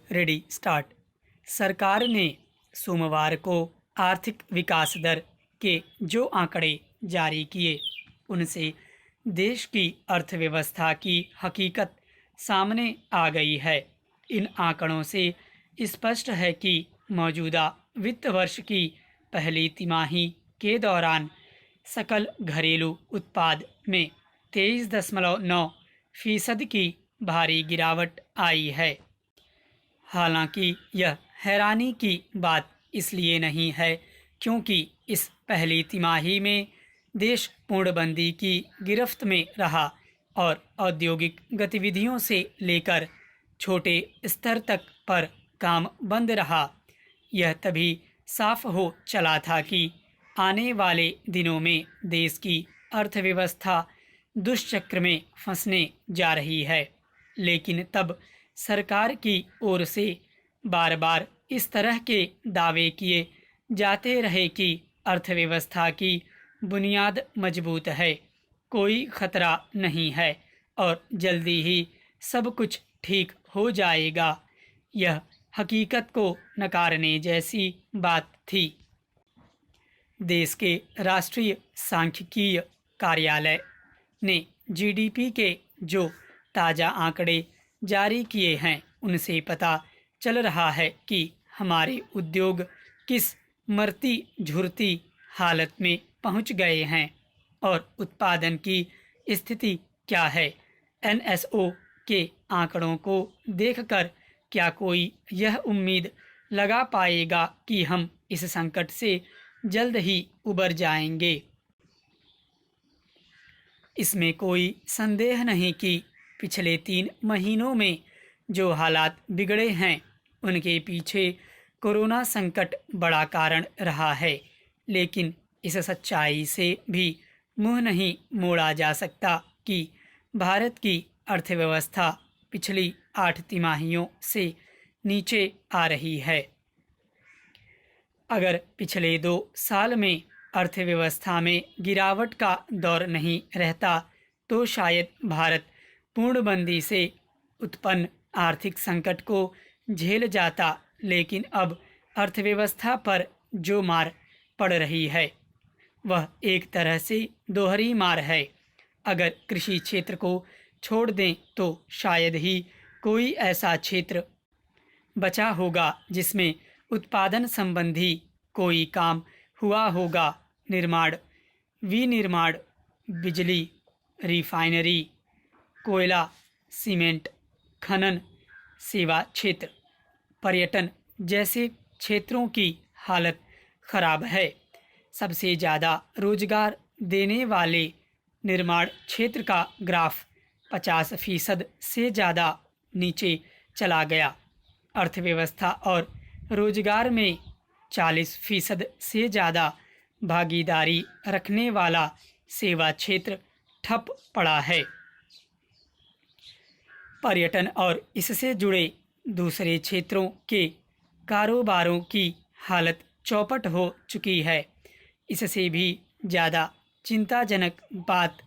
Ready start. सरकार ने सोमवार को आर्थिक विकास दर के जो आंकड़े जारी किए, उनसे देश की अर्थव्यवस्था की हकीकत सामने आ गई है। इन आंकड़ों से स्पष्ट है कि मौजूदा वित्त वर्ष की पहली तिमाही के दौरान सकल घरेलू उत्पाद में 23.9% की भारी गिरावट आई है। हालांकि यह हैरानी की बात इसलिए नहीं है क्योंकि इस पहली तिमाही में देश पूर्णबंदी की गिरफ्त में रहा और औद्योगिक गतिविधियों से लेकर छोटे स्तर तक पर काम बंद रहा। यह तभी साफ हो चला था कि आने वाले दिनों में देश की अर्थव्यवस्था दुष्चक्र में फंसने जा रही है, लेकिन तब सरकार की ओर से बार बार इस तरह के दावे किए जाते रहे कि अर्थव्यवस्था की बुनियाद मजबूत है, कोई खतरा नहीं है और जल्दी ही सब कुछ ठीक हो जाएगा। यह हकीकत को नकारने जैसी बात थी। देश के राष्ट्रीय सांख्यिकीय कार्यालय ने जीडीपी के जो ताज़ा आंकड़े जारी किए हैं, उनसे पता चल रहा है कि हमारे उद्योग किस मरती झुरती हालत में पहुंच गए हैं और उत्पादन की स्थिति क्या है। एनएसओ के आंकड़ों को देखकर क्या कोई यह उम्मीद लगा पाएगा कि हम इस संकट से जल्द ही उबर जाएंगे? इसमें कोई संदेह नहीं कि पिछले 3 महीनों में जो हालात बिगड़े हैं, उनके पीछे कोरोना संकट बड़ा कारण रहा है। लेकिन इस सच्चाई से भी मुंह नहीं मोड़ा जा सकता कि भारत की अर्थव्यवस्था पिछली 8 तिमाहियों से नीचे आ रही है। अगर पिछले 2 साल में अर्थव्यवस्था में गिरावट का दौर नहीं रहता तो शायद भारत पूर्णबंदी से उत्पन्न आर्थिक संकट को झेल जाता। लेकिन अब अर्थव्यवस्था पर जो मार पड़ रही है, वह एक तरह से दोहरी मार है। अगर कृषि क्षेत्र को छोड़ दें तो शायद ही कोई ऐसा क्षेत्र बचा होगा जिसमें उत्पादन संबंधी कोई काम हुआ होगा। निर्माण, विनिर्माण, बिजली, रिफाइनरी, कोयला, सीमेंट, खनन, सेवा क्षेत्र, पर्यटन जैसे क्षेत्रों की हालत खराब है। सबसे ज़्यादा रोजगार देने वाले निर्माण क्षेत्र का ग्राफ 50% से ज़्यादा नीचे चला गया। अर्थव्यवस्था और रोजगार में 40% से ज़्यादा भागीदारी रखने वाला सेवा क्षेत्र ठप पड़ा है। पर्यटन और इससे जुड़े दूसरे क्षेत्रों के कारोबारों की हालत चौपट हो चुकी है। इससे भी ज़्यादा चिंताजनक बात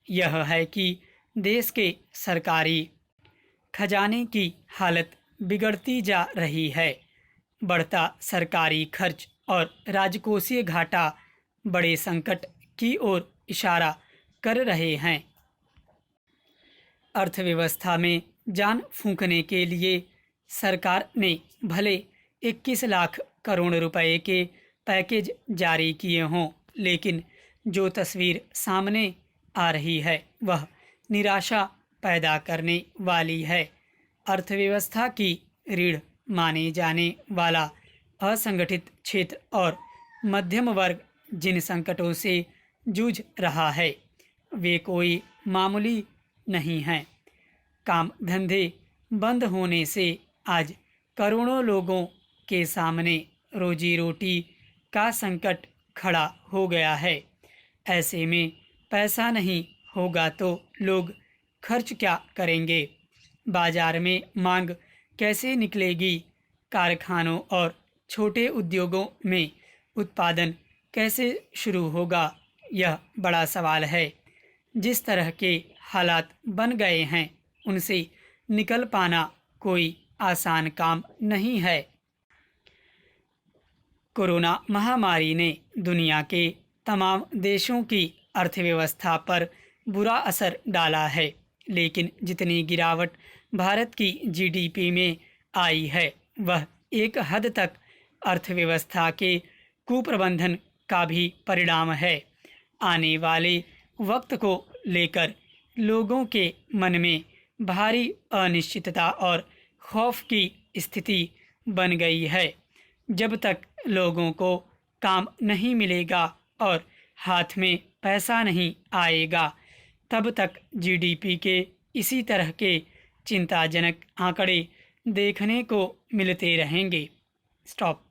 यह है कि देश के सरकारी खजाने की हालत बिगड़ती जा रही है। बढ़ता सरकारी खर्च और राजकोषीय घाटा बड़े संकट की ओर इशारा कर रहे हैं। अर्थव्यवस्था में जान फूंकने के लिए सरकार ने भले 21 लाख करोड़ रुपए के पैकेज जारी किए हों, लेकिन जो तस्वीर सामने आ रही है वह निराशा पैदा करने वाली है। अर्थव्यवस्था की रीढ़ माने जाने वाला असंगठित क्षेत्र और मध्यम वर्ग जिन संकटों से जूझ रहा है, वे कोई मामूली नहीं हैं। काम धंधे बंद होने से आज करोड़ों लोगों के सामने रोजी रोटी का संकट खड़ा हो गया है। ऐसे में पैसा नहीं होगा तो लोग खर्च क्या करेंगे? बाजार में मांग कैसे निकलेगी? कारखानों और छोटे उद्योगों में उत्पादन कैसे शुरू होगा? यह बड़ा सवाल है। जिस तरह के हालात बन गए हैं, उनसे निकल पाना कोई आसान काम नहीं है। कोरोना महामारी ने दुनिया के तमाम देशों की अर्थव्यवस्था पर बुरा असर डाला है, लेकिन जितनी गिरावट भारत की जीडीपी में आई है वह एक हद तक अर्थव्यवस्था के कुप्रबंधन का भी परिणाम है। आने वाले वक्त को लेकर लोगों के मन में भारी अनिश्चितता और खौफ की स्थिति बन गई है। जब तक लोगों को काम नहीं मिलेगा और हाथ में पैसा नहीं आएगा, तब तक जीडीपी के इसी तरह के चिंताजनक आंकड़े देखने को मिलते रहेंगे। स्टॉप।